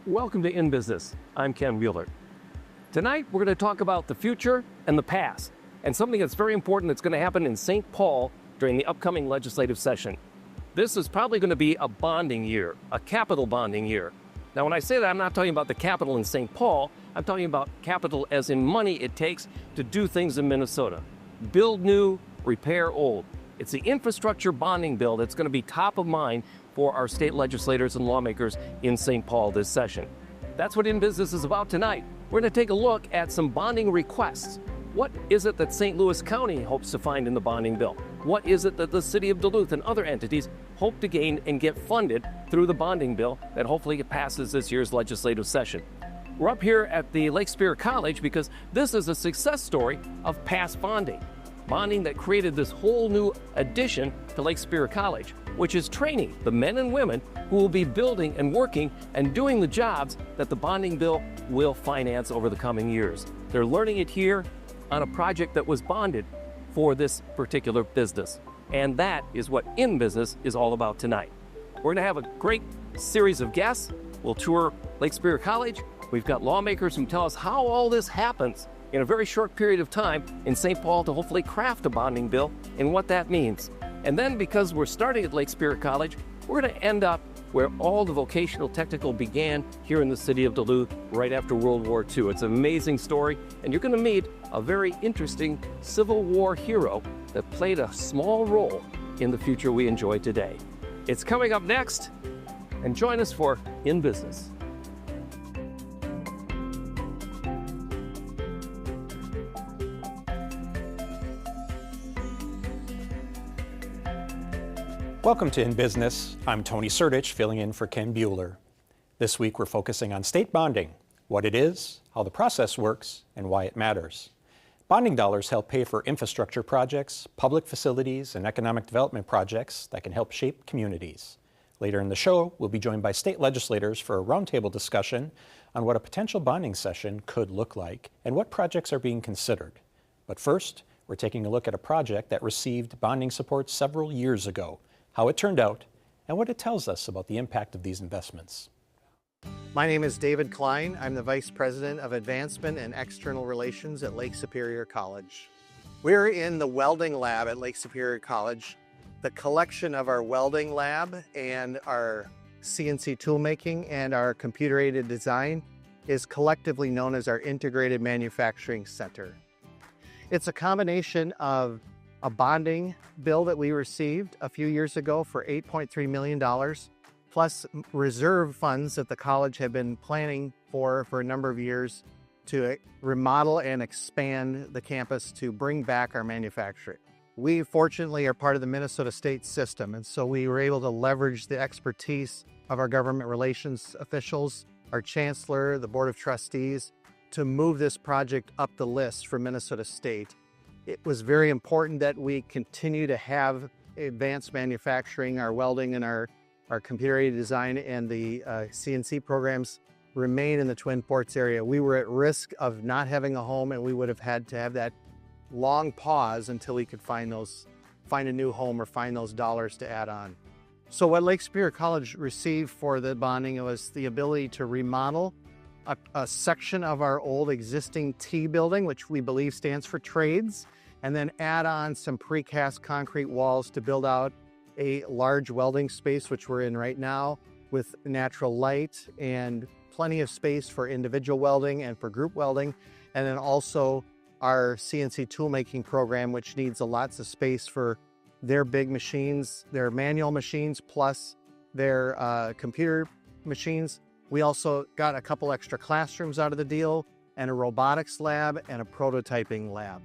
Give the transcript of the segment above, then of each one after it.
Welcome to In Business. I'm Ken Wheeler. Tonight, we're going to talk about the future and the past, and something that's very important that's going to happen in St. Paul during the upcoming legislative session. This is probably going to be a bonding year, a capital bonding year. Now, when I say that, I'm not talking about the capital in St. Paul. I'm talking about capital as in money it takes to do things in Minnesota. Build new, repair old. It's the infrastructure bonding bill that's going to be top of mind for our state legislators and lawmakers in St. Paul this session. That's what In Business is about tonight. We're going to take a look at some bonding requests. What is it that St. Louis County hopes to find in the bonding bill? What is it that the city of Duluth and other entities hope to gain and get funded through the bonding bill that hopefully passes this year's legislative session? We're up here at the Lake Superior College because this is a success story of past bonding. Bonding that created this whole new addition to Lake Superior College, which is training the men and women who will be building and working and doing the jobs that the bonding bill will finance over the coming years. They're learning it here on a project that was bonded for this particular business. And that is what In Business is all about tonight. We're gonna have a great series of guests. We'll tour Lake Superior College. We've got lawmakers who tell us how all this happens in a very short period of time in St. Paul to hopefully craft a bonding bill and what that means. And then because we're starting at Lake Superior College, we're going to end up where all the vocational technical began here in the city of Duluth right after World War II. It's an amazing story, and you're going to meet a very interesting Civil War hero that played a small role in the future we enjoy today. It's coming up next, and join us for In Business. Welcome to In Business. I'm Tony Sertich, filling in for Ken Bueller. This week we're focusing on state bonding, what it is, how the process works, and why it matters. Bonding dollars help pay for infrastructure projects, public facilities, and economic development projects that can help shape communities. Later in the show, we'll be joined by state legislators for a roundtable discussion on what a potential bonding session could look like and what projects are being considered. But first, we're taking a look at a project that received bonding support several years ago, how it turned out, and what it tells us about the impact of these investments. My name is David Klein. I'm the Vice President of Advancement and External Relations at Lake Superior College. We're in the welding lab at Lake Superior College. The collection of our welding lab and our CNC toolmaking and our computer-aided design is collectively known as our Integrated Manufacturing Center. It's a combination of a bonding bill that we received a few years ago for $8.3 million, plus reserve funds that the college had been planning for a number of years to remodel and expand the campus to bring back our manufacturing. We fortunately are part of the Minnesota state system, and so we were able to leverage the expertise of our government relations officials, our chancellor, the board of trustees, to move this project up the list for Minnesota State. It was very important that we continue to have advanced manufacturing, our welding and our computer-aided design and the CNC programs remain in the Twin Ports area. We were at risk of not having a home, and we would have had to have that long pause until we could find a new home or find those dollars to add on. So what Lake Superior College received for the bonding was the ability to remodel a section of our old existing T building, which we believe stands for trades, and then add on some precast concrete walls to build out a large welding space, which we're in right now, with natural light and plenty of space for individual welding and for group welding. And then also our CNC toolmaking program, which needs lots of space for their big machines, their manual machines, plus their computer machines. We also got a couple extra classrooms out of the deal, and a robotics lab and a prototyping lab.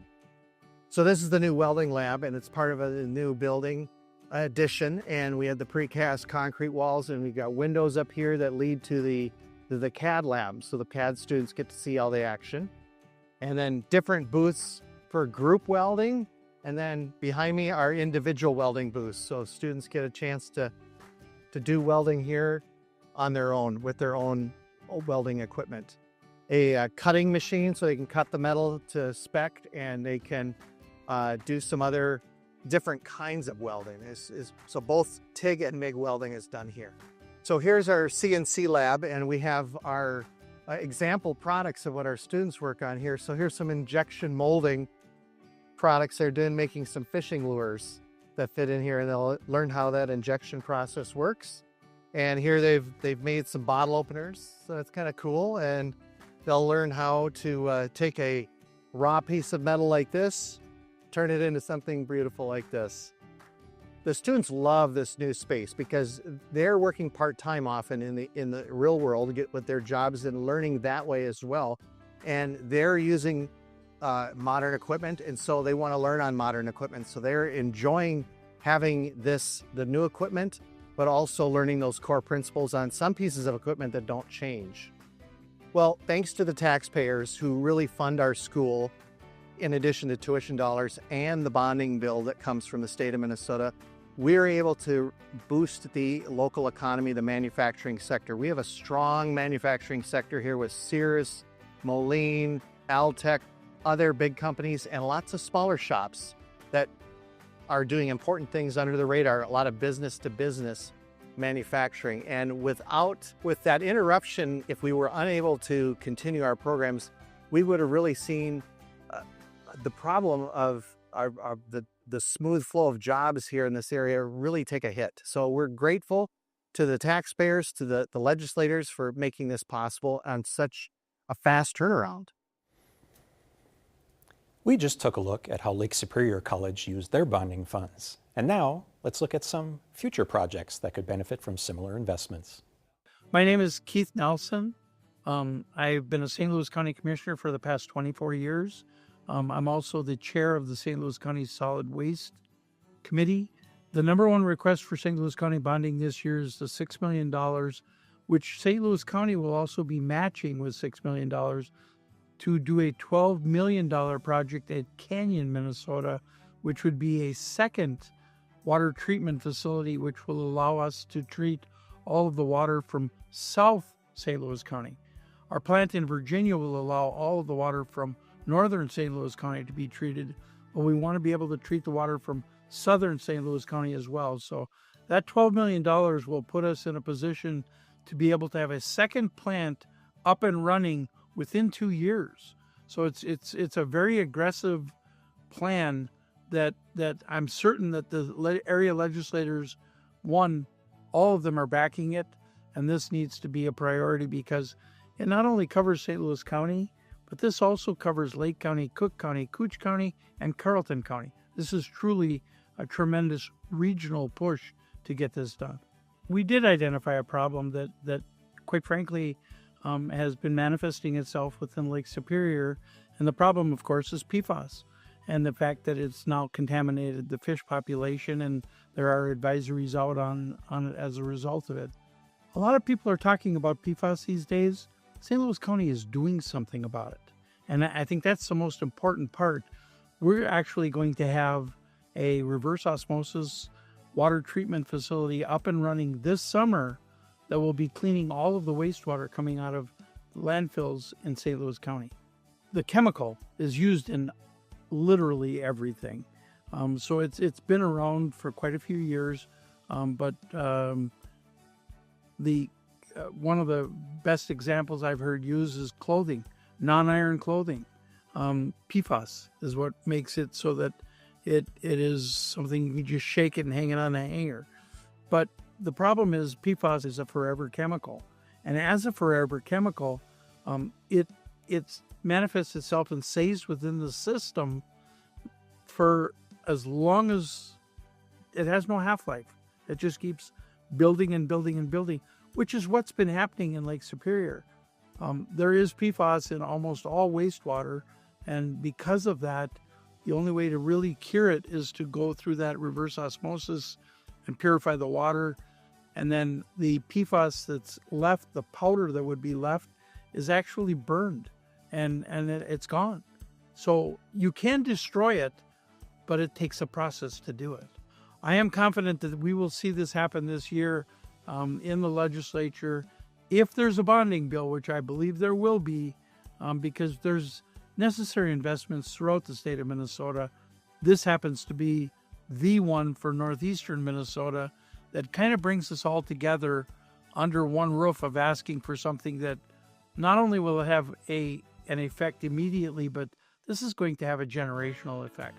So this is the new welding lab, and it's part of a new building addition. And we had the precast concrete walls, and we got windows up here that lead to the CAD lab. So the CAD students get to see all the action. And then different booths for group welding. And then behind me are individual welding booths. So students get a chance to do welding here on their own with their own welding equipment. A cutting machine so they can cut the metal to spec, and they can do some other different kinds of welding. So both TIG and MIG welding is done here. So here's our CNC lab, and we have our example products of what our students work on here. So here's some injection molding products they're doing, making some fishing lures that fit in here, and they'll learn how that injection process works. And here they've made some bottle openers, so that's kind of cool. And they'll learn how to take a raw piece of metal like this, turn it into something beautiful like this. The students love this new space because they're working part-time often in the real world to get with their jobs and learning that way as well. And they're using modern equipment, and so they want to learn on modern equipment. So they're enjoying having the new equipment, but also learning those core principles on some pieces of equipment that don't change. Well, thanks to the taxpayers who really fund our school, in addition to tuition dollars and the bonding bill that comes from the state of Minnesota, we're able to boost the local economy, the manufacturing sector. We have a strong manufacturing sector here with Sears, Moline, Altec, other big companies, and lots of smaller shops that are doing important things under the radar, a lot of business to business manufacturing. And with that interruption, if we were unable to continue our programs, we would have really seen the problem of the smooth flow of jobs here in this area really take a hit. So we're grateful to the taxpayers, to the legislators for making this possible on such a fast turnaround. We just took a look at how Lake Superior College used their bonding funds. And now let's look at some future projects that could benefit from similar investments. My name is Keith Nelson. I've been a St. Louis County Commissioner for the past 24 years. I'm also the chair of the St. Louis County Solid Waste Committee. The number one request for St. Louis County bonding this year is the $6 million, which St. Louis County will also be matching with $6 million to do a $12 million project at Canyon, Minnesota, which would be a second water treatment facility, which will allow us to treat all of the water from South St. Louis County. Our plant in Virginia will allow all of the water from northern St. Louis County to be treated, but we want to be able to treat the water from southern St. Louis County as well. So that $12 million will put us in a position to be able to have a second plant up and running within 2 years. So it's a very aggressive plan that I'm certain that the area legislators, all of them are backing it, and this needs to be a priority because it not only covers St. Louis County, but this also covers Lake County, Cook County, Cooch County, and Carleton County. This is truly a tremendous regional push to get this done. We did identify a problem that quite frankly, has been manifesting itself within Lake Superior. And the problem, of course, is PFAS and the fact that it's now contaminated the fish population, and there are advisories out on it as a result of it. A lot of people are talking about PFAS these days. St. Louis County is doing something about it. And I think that's the most important part. We're actually going to have a reverse osmosis water treatment facility up and running this summer that will be cleaning all of the wastewater coming out of landfills in St. Louis County. The chemical is used in literally everything. So it's been around for quite a few years, but one of the best examples I've heard used is clothing, non-iron clothing. PFAS is what makes it so that it is something you just shake it and hang it on a hanger. But the problem is PFAS is a forever chemical. And as a forever chemical, it manifests itself and stays within the system for as long as it has no half-life. It just keeps building and building and building, which is what's been happening in Lake Superior. There is PFAS in almost all wastewater, and because of that, the only way to really cure it is to go through that reverse osmosis and purify the water. And then the PFAS that's left, the powder that would be left, is actually burned and it's gone. So you can destroy it, but it takes a process to do it. I am confident that we will see this happen this year in the legislature. If there's a bonding bill, which I believe there will be, because there's necessary investments throughout the state of Minnesota, this happens to be the one for northeastern Minnesota that kind of brings us all together under one roof of asking for something that not only will it have an effect immediately, but this is going to have a generational effect.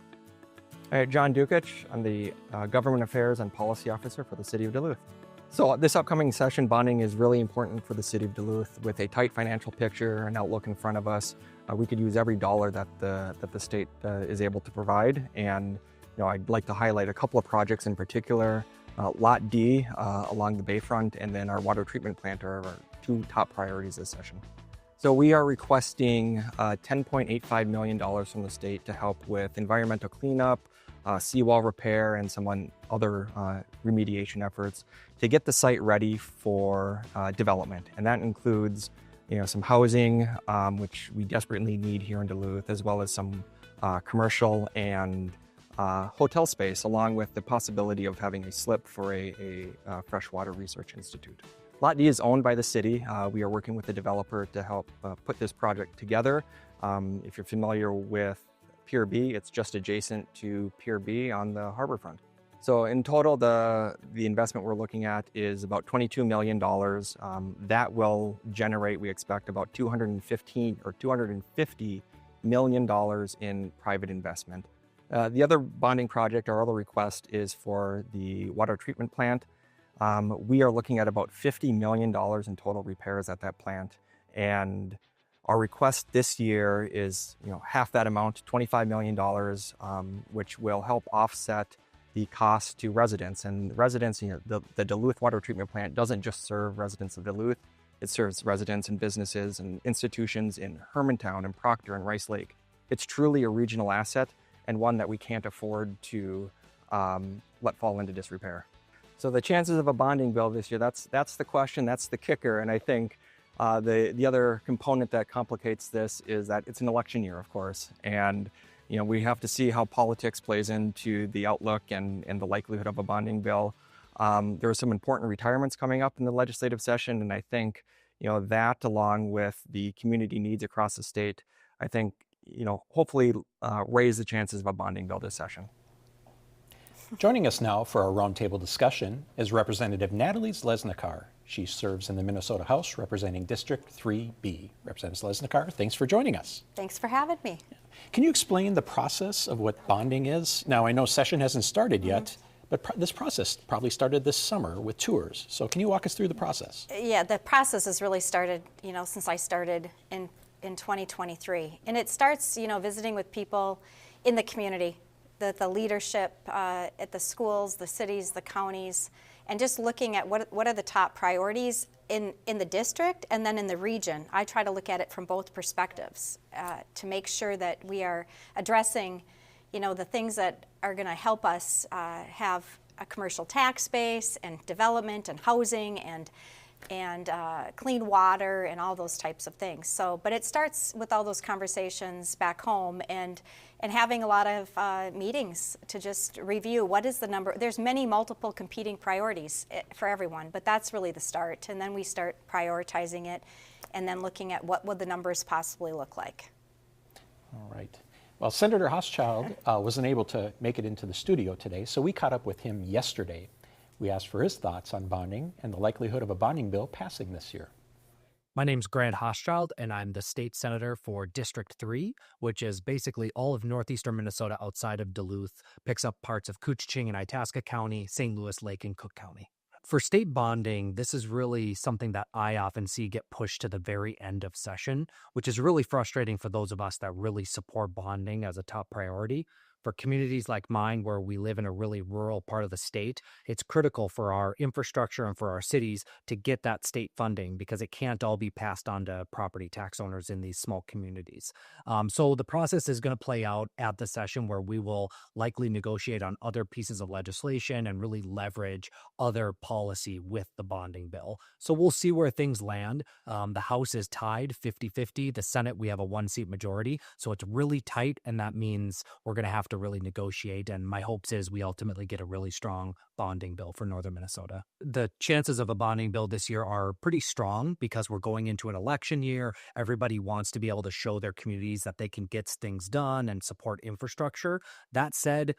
John Dukich. I'm the Government Affairs and Policy Officer for the City of Duluth. So this upcoming session, bonding is really important for the City of Duluth. With a tight financial picture and outlook in front of us, we could use every dollar that the state is able to provide. And I'd like to highlight a couple of projects in particular. Lot D along the Bayfront, and then our water treatment plant are our two top priorities this session. So we are requesting $10.85 million from the state to help with environmental cleanup, seawall repair, and some other remediation efforts to get the site ready for development. And that includes some housing, which we desperately need here in Duluth, as well as some commercial and hotel space, along with the possibility of having a slip for a freshwater research institute. Lot D is owned by the city. We are working with the developer to help put this project together. If you're familiar with Pier B, it's just adjacent to Pier B on the harbor front. So in total, the investment we're looking at is about $22 million. That will generate, we expect, about $250 million in private investment. The other bonding project, our other request, is for the water treatment plant. We are looking at about $50 million in total repairs at that plant. And our request this year is half that amount, $25 million, which will help offset the cost to residents. And residents, the Duluth Water Treatment Plant doesn't just serve residents of Duluth, it serves residents and businesses and institutions in Hermantown and Proctor and Rice Lake. It's truly a regional asset and one that we can't afford to let fall into disrepair. So the chances of a bonding bill this year, that's the question, that's the kicker. And I think the other component that complicates this is that it's an election year, of course. And we have to see how politics plays into the outlook and the likelihood of a bonding bill. There are some important retirements coming up in the legislative session, and I think that, along with the community needs across the state, I think hopefully raise the chances of a bonding bill this session. Joining us now for our roundtable discussion is Representative Natalie Zlesnikar. She serves in the Minnesota House representing District 3B. Representative Zlesnikar, thanks for joining us. Thanks for having me. Can you explain the process of what bonding is? Now, I know session hasn't started yet, but this process probably started this summer with tours. So can you walk us through the process? Yeah, the process has really started, since I started in 2023. And it starts, visiting with people in the community, the leadership at the schools, the cities, the counties, and just looking at what are the top priorities in the district and then in the region. I try to look at it from both perspectives to make sure that we are addressing, the things that are going to help us have a commercial tax base and development and housing and clean water and all those types of things. So, but it starts with all those conversations back home and having a lot of meetings to just review what is the number. There's multiple competing priorities for everyone, but that's really the start. And then we start prioritizing it and then looking at what would the numbers possibly look like. All right. Well, Senator Hochschild wasn't able to make it into the studio today, so we caught up with him yesterday. We asked for his thoughts on bonding and the likelihood of a bonding bill passing this year. My name's Grant Hochschild, and I'm the state senator for District 3, which is basically all of northeastern Minnesota outside of Duluth, picks up parts of Couchiching and Itasca County, St. Louis Lake, and Cook County. For state bonding, this is really something that I often see get pushed to the very end of session, which is really frustrating for those of us that really support bonding as a top priority. For communities like mine, where we live in a really rural part of the state, it's critical for our infrastructure and for our cities to get that state funding because it can't all be passed on to property tax owners in these small communities. So the process is going to play out at the session where we will likely negotiate on other pieces of legislation and really leverage other policy with the bonding bill. So we'll see where things land. The House is tied 50-50. The Senate, we have a 1-seat majority. So it's really tight, and that means we're going to have to really negotiate, and my hopes is we ultimately get a really strong bonding bill for northern Minnesota. The chances of a bonding bill this year are pretty strong because we're going into an election year. Everybody wants to be able to show their communities that they can get things done and support infrastructure. That said,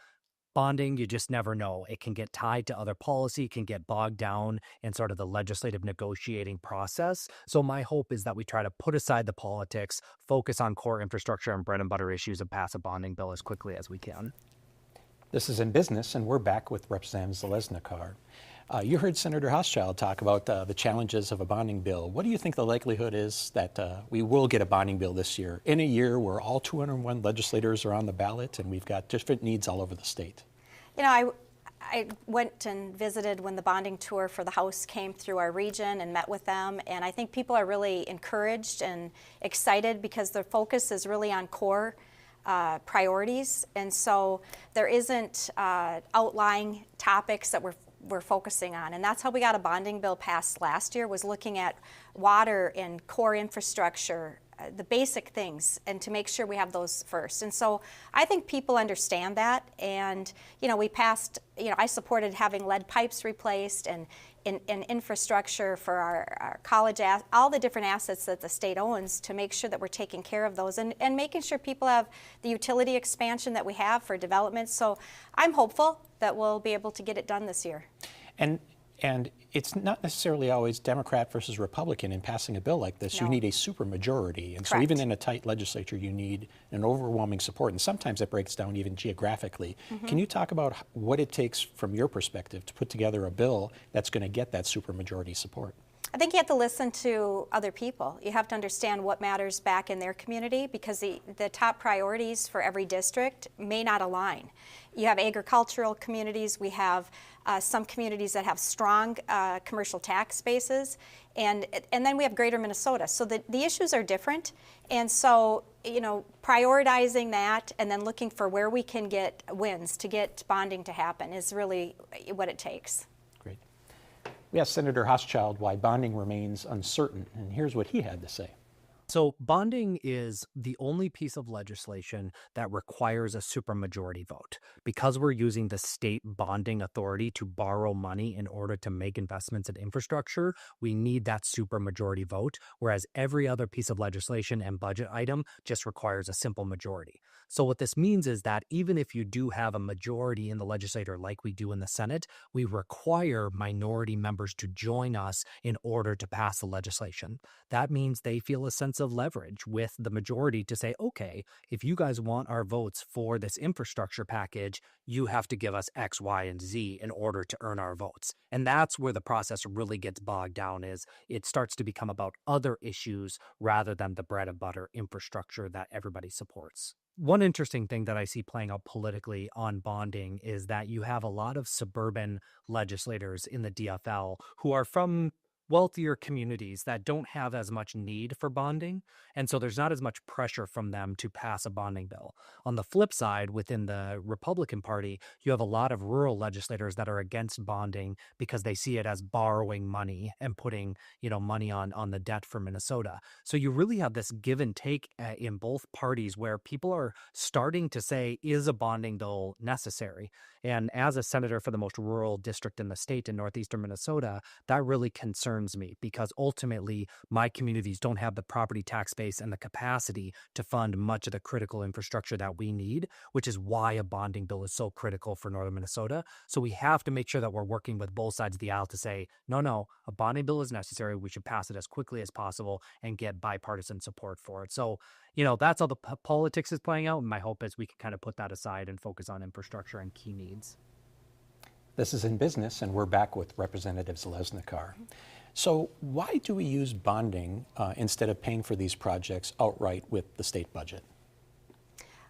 bonding, you just never know. It can get tied to other policy, can get bogged down in sort of the legislative negotiating process. So my hope is that we try to put aside the politics, focus on core infrastructure and bread and butter issues, and pass a bonding bill as quickly as we can. This is In Business, and we're back with Representative Zalesnikar. You heard Senator Hochschild talk about the challenges of a bonding bill. What do you think the likelihood is that we will get a bonding bill this year, in a year where all 201 legislators are on the ballot and we've got different needs all over the state? You know, I went and visited when the bonding tour for the House came through our region and met with them, and I think people are really encouraged and excited because their focus is really on core priorities, and so there isn't outlying topics that we're focusing on, and that's how we got a bonding bill passed last year, was looking at water and core infrastructure, the basic things, and to make sure we have those first. And so I think people understand that, and you know, we passed, you know, I supported having lead pipes replaced and infrastructure for our college, all the different assets that the state owns, to make sure that we're taking care of those and making sure people have the utility expansion that we have for development. So I'm hopeful that we'll be able to get it done this year. And it's not necessarily always Democrat versus Republican in passing a bill like this. No. You need a supermajority. And so Correct. even in a tight legislature, you need an overwhelming support. And sometimes it breaks down even geographically. Can you talk about what it takes from your perspective to put together a bill that's going to get that supermajority support? I think you have to listen to other people. You have to understand what matters back in their community, because the top priorities for every district may not align. You have agricultural communities, we have some communities that have strong commercial tax bases, and then we have greater Minnesota. So the issues are different, and so, you know, prioritizing that and then looking for where we can get wins to get bonding to happen is really what it takes. Great. We asked Senator Hochschild why bonding remains uncertain, and here's what he had to say. So bonding is the only piece of legislation that requires a supermajority vote. Because we're using the state bonding authority to borrow money in order to make investments in infrastructure, we need that supermajority vote, whereas every other piece of legislation and budget item just requires a simple majority. So what this means is that even if you do have a majority in the legislature like we do in the Senate, we require minority members to join us in order to pass the legislation. That means they feel a sense of leverage with the majority to say, okay, if you guys want our votes for this infrastructure package, you have to give us X, Y, and Z in order to earn our votes. And that's where the process really gets bogged down, is it starts to become about other issues rather than the bread and butter infrastructure that everybody supports. One interesting thing that I see playing out politically on bonding is that you have a lot of suburban legislators in the DFL who are from wealthier communities that don't have as much need for bonding, and so there's not as much pressure from them to pass a bonding bill. On the flip side, within the Republican Party, you have a lot of rural legislators that are against bonding because they see it as borrowing money and putting, you know, money on the debt for Minnesota. So you really have this give and take in both parties where people are starting to say, is a bonding bill necessary? And as a senator for the most rural district in the state in northeastern Minnesota, that really concerns me, because ultimately my communities don't have the property tax base and the capacity to fund much of the critical infrastructure that we need, which is why a bonding bill is so critical for northern Minnesota. So we have to make sure that we're working with both sides of the aisle to say, no, a bonding bill is necessary. We should pass it as quickly as possible and get bipartisan support for it. So, you know, that's how the politics is playing out. And my hope is we can kind of put that aside and focus on infrastructure and key needs. This is In Business, and we're back with Representative Zalesnikar. So why do we use bonding instead of paying for these projects outright with the state budget?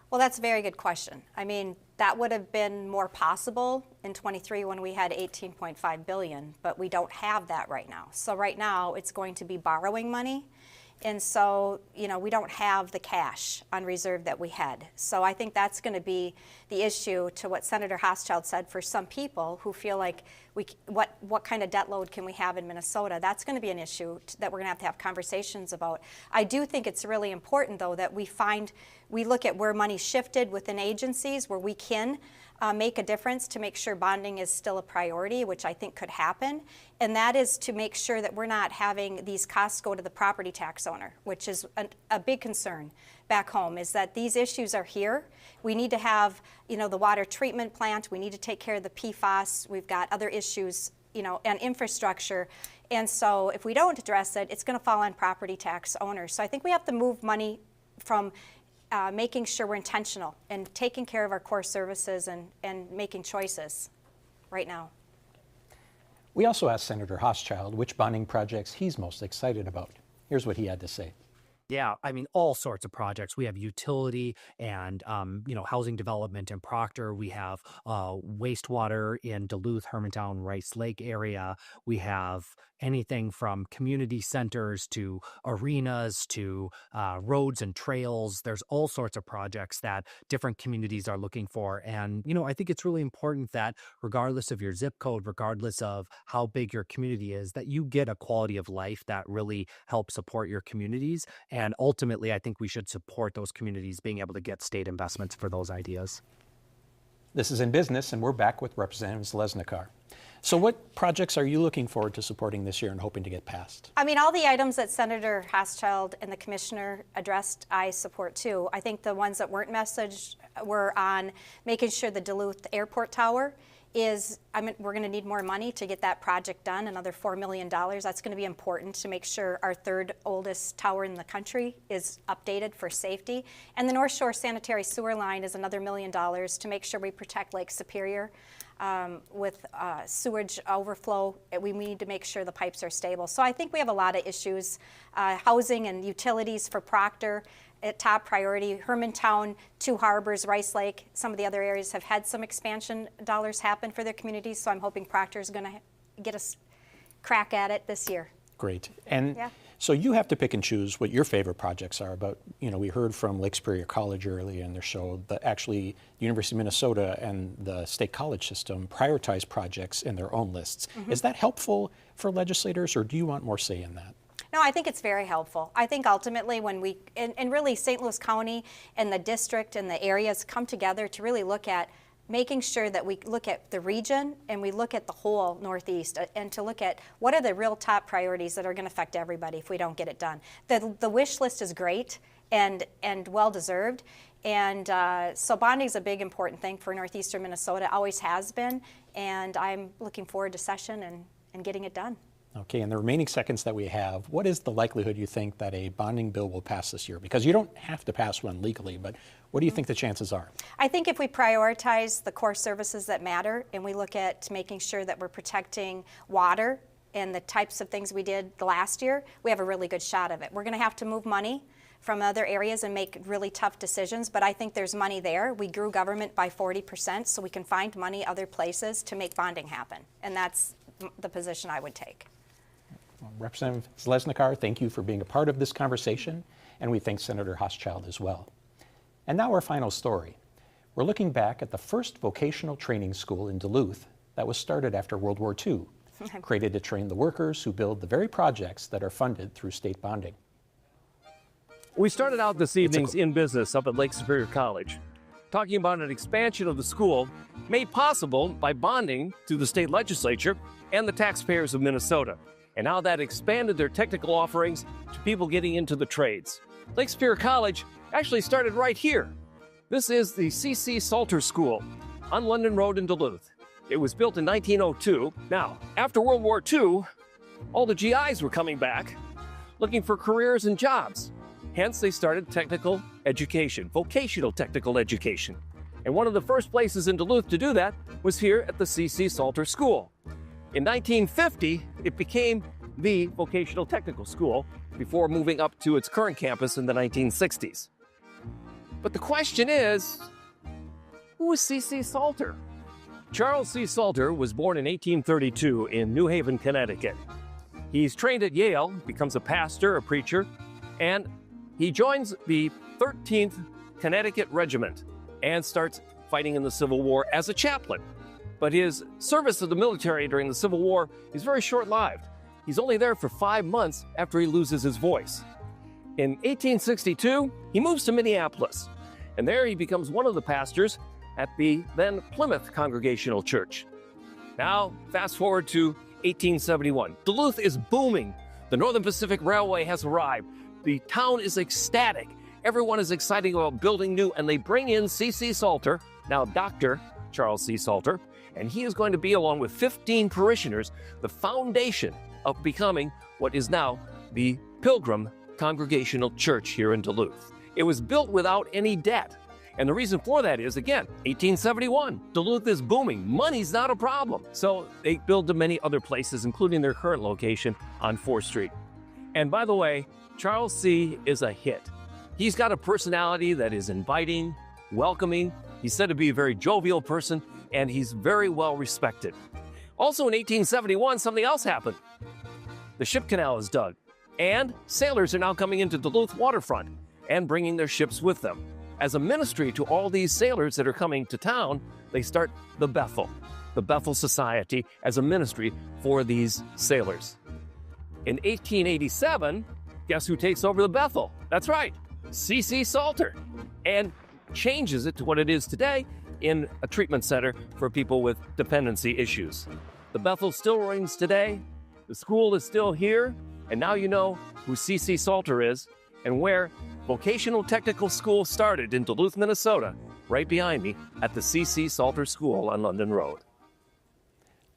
Well, that's a very good question. I mean, that would have been more possible in 23 when we had 18.5 billion, but we don't have that right now. So right now it's going to be borrowing money. And so, you know, we don't have the cash on reserve that we had. So I think that's going to be the issue to what Senator Hochschild said for some people who feel like what kind of debt load can we have in Minnesota? That's going to be an issue that we're going to have conversations about. I do think it's really important, though, that we look at where money shifted within agencies where we can make a difference to make sure bonding is still a priority, which I think could happen. And that is to make sure that we're not having these costs go to the property tax owner, which is a big concern back home, is that these issues are here. We need to have, the water treatment plant. We need to take care of the PFAS. We've got other issues, and infrastructure. And so if we don't address it, it's going to fall on property tax owners. So I think we have to move money from making sure we're intentional and taking care of our core services and making choices right now. We also asked Senator Hochschild which bonding projects he's most excited about. Here's what he had to say. Yeah, I mean, all sorts of projects. We have utility and, housing development in Proctor. We have wastewater in Duluth, Hermantown, Rice Lake area. We have anything from community centers to arenas to roads and trails. There's all sorts of projects that different communities are looking for. And, I think it's really important that regardless of your zip code, regardless of how big your community is, that you get a quality of life that really helps support your communities. And ultimately, I think we should support those communities being able to get state investments for those ideas. This is In Business, and we're back with Representative Zalesnikar. So what projects are you looking forward to supporting this year and hoping to get passed? I mean, all the items that Senator Hochschild and the commissioner addressed, I support too. I think the ones that weren't messaged were on making sure the Duluth Airport Tower we're going to need more money to get that project done, another $4 million. That's going to be important to make sure our third oldest tower in the country is updated for safety. And the North Shore Sanitary Sewer Line is another $1 million to make sure we protect Lake Superior. With sewage overflow, we need to make sure the pipes are stable. So I think we have a lot of issues. Housing and utilities for Proctor, top priority. Hermantown, Two Harbors, Rice Lake, some of the other areas have had some expansion dollars happen for their communities, so I'm hoping Proctor is going to get us crack at it this year. Great. And so you have to pick and choose what your favorite projects are. But, we heard from Lake Superior College earlier in their show that actually the University of Minnesota and the state college system prioritize projects in their own lists. Mm-hmm. Is that helpful for legislators, or do you want more say in that? No, I think it's very helpful. I think ultimately when we, and really St. Louis County and the district and the areas come together to really look at making sure that we look at the region and we look at the whole Northeast and to look at what are the real top priorities that are going to affect everybody if we don't get it done. The wish list is great and well-deserved. And so bonding is a big important thing for Northeastern Minnesota, always has been. And I'm looking forward to session and getting it done. Okay, in the remaining seconds that we have, what is the likelihood you think that a bonding bill will pass this year? Because you don't have to pass one legally, but what do you think the chances are? I think if we prioritize the core services that matter and we look at making sure that we're protecting water and the types of things we did last year, we have a really good shot of it. We're going to have to move money from other areas and make really tough decisions, but I think there's money there. We grew government by 40%, so we can find money other places to make bonding happen, and that's the position I would take. Representative Zalesnikar, thank you for being a part of this conversation, and we thank Senator Hochschild as well. And now our final story. We're looking back at the first vocational training school in Duluth that was started after World War II, created to train the workers who build the very projects that are funded through state bonding. We started out this evening's In Business up at Lake Superior College, talking about an expansion of the school made possible by bonding through the state legislature and the taxpayers of Minnesota, and how that expanded their technical offerings to people getting into the trades. Lake Superior College actually started right here. This is the C.C. Salter School on London Road in Duluth. It was built in 1902. Now, after World War II, all the GIs were coming back looking for careers and jobs. Hence, they started technical education, vocational technical education. And one of the first places in Duluth to do that was here at the C.C. Salter School. In 1950, it became the Vocational Technical School before moving up to its current campus in the 1960s. But the question is, who is C.C. Salter? Charles C. Salter was born in 1832 in New Haven, Connecticut. He's trained at Yale, becomes a pastor, a preacher, and he joins the 13th Connecticut Regiment and starts fighting in the Civil War as a chaplain. But his service to the military during the Civil War is very short-lived. He's only there for 5 months after he loses his voice. In 1862, he moves to Minneapolis, and there he becomes one of the pastors at the then Plymouth Congregational Church. Now, fast forward to 1871. Duluth is booming. The Northern Pacific Railway has arrived. The town is ecstatic. Everyone is excited about building new, and they bring in C.C. Salter, now Dr. Charles C. Salter, and he is going to be, along with 15 parishioners, the foundation of becoming what is now the Pilgrim Congregational Church here in Duluth. It was built without any debt. And the reason for that is, again, 1871, Duluth is booming. Money's not a problem. So they build to many other places, including their current location on 4th Street. And by the way, Charles C. is a hit. He's got a personality that is inviting, welcoming. He's said to be a very jovial person, and he's very well respected. Also in 1871, something else happened. The ship canal is dug, and sailors are now coming into Duluth waterfront and bringing their ships with them. As a ministry to all these sailors that are coming to town, they start the Bethel Society, as a ministry for these sailors. In 1887, guess who takes over the Bethel? That's right, C.C. Salter, and changes it to what it is today in a treatment center for people with dependency issues. The Bethel still rings today, the school is still here, and now you know who C.C. Salter is and where Vocational Technical School started in Duluth, Minnesota, right behind me at the C.C. Salter School on London Road.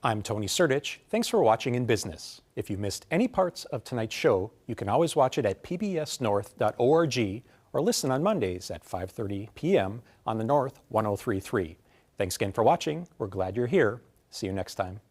I'm Tony Surdich. Thanks for watching In Business. If you missed any parts of tonight's show, you can always watch it at pbsnorth.org or listen on Mondays at 5:30 p.m. on the North 103.3. Thanks again for watching. We're glad you're here. See you next time.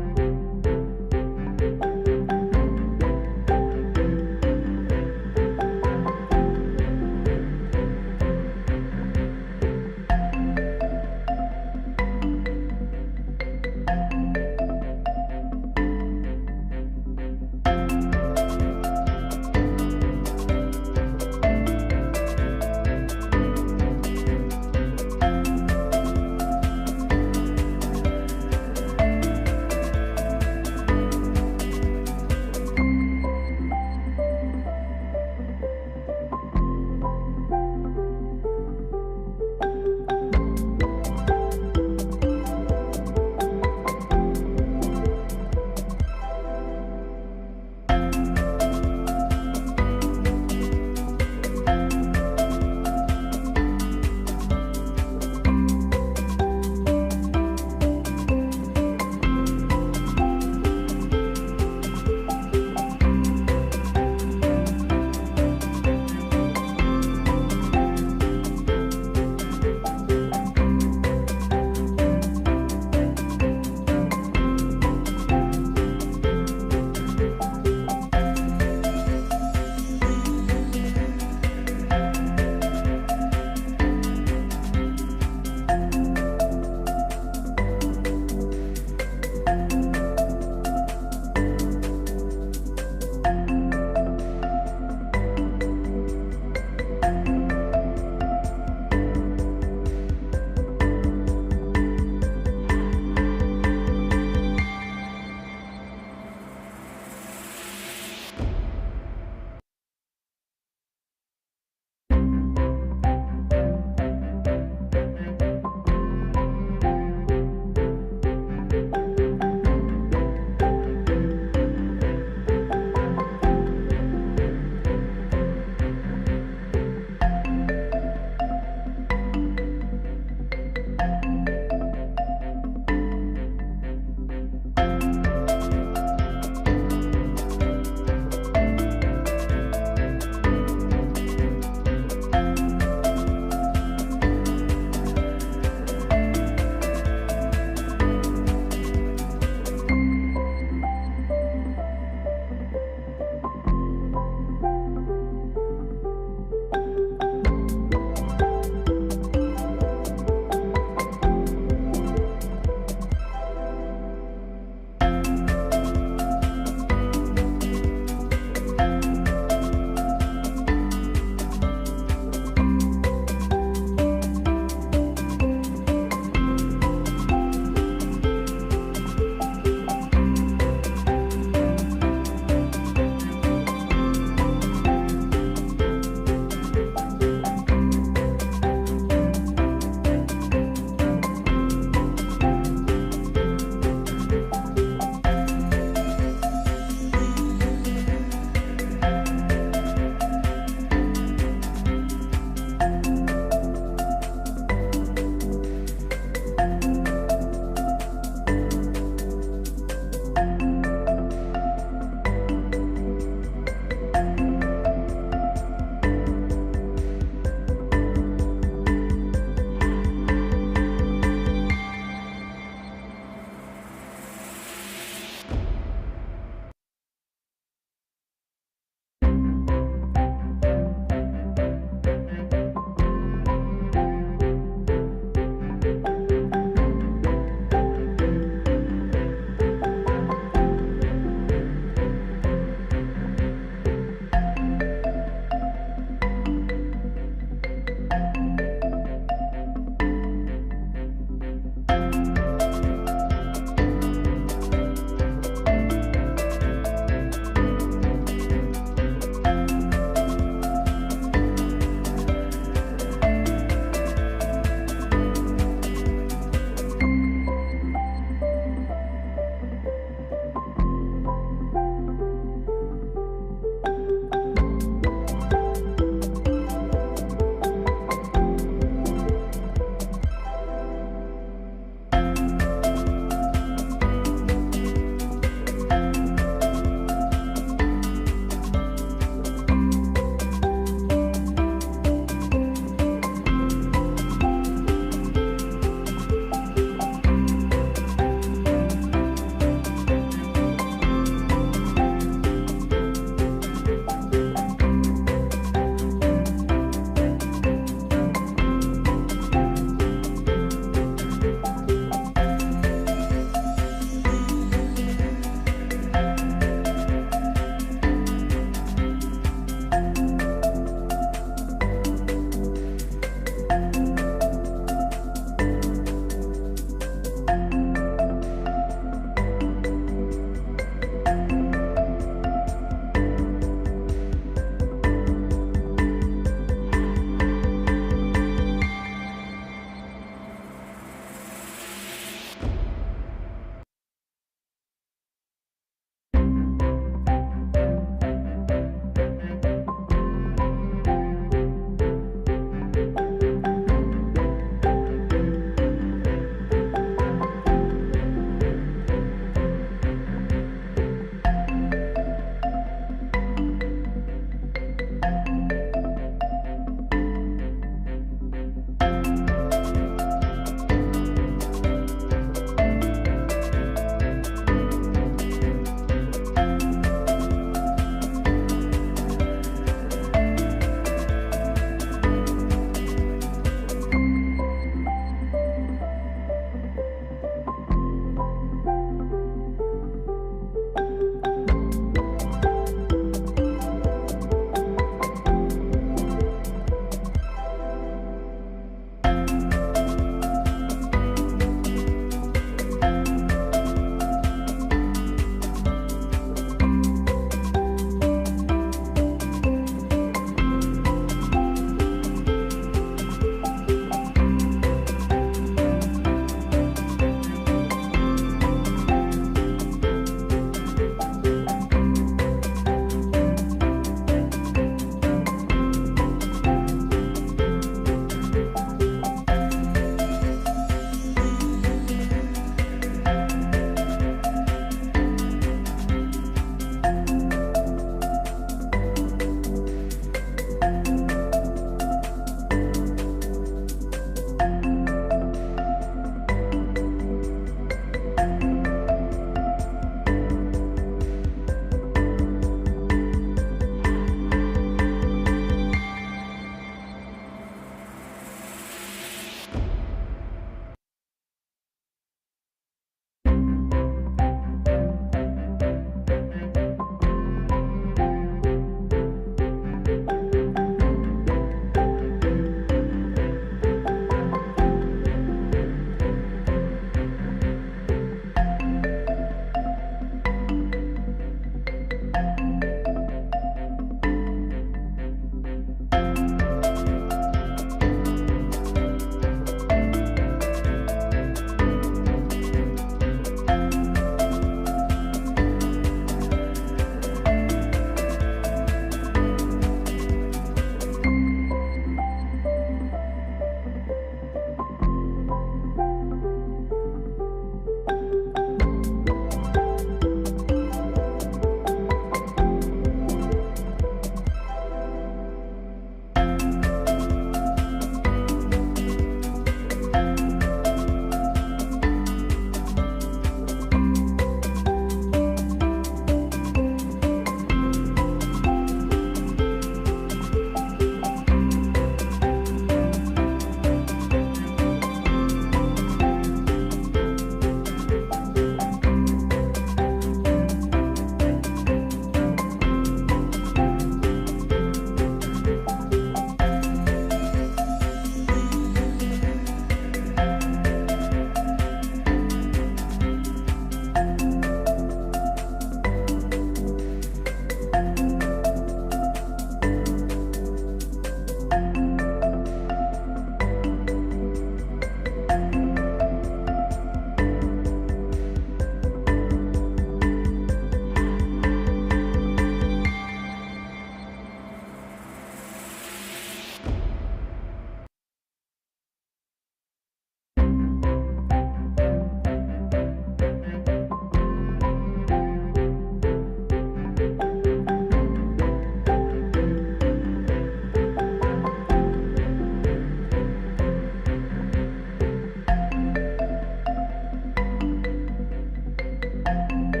you.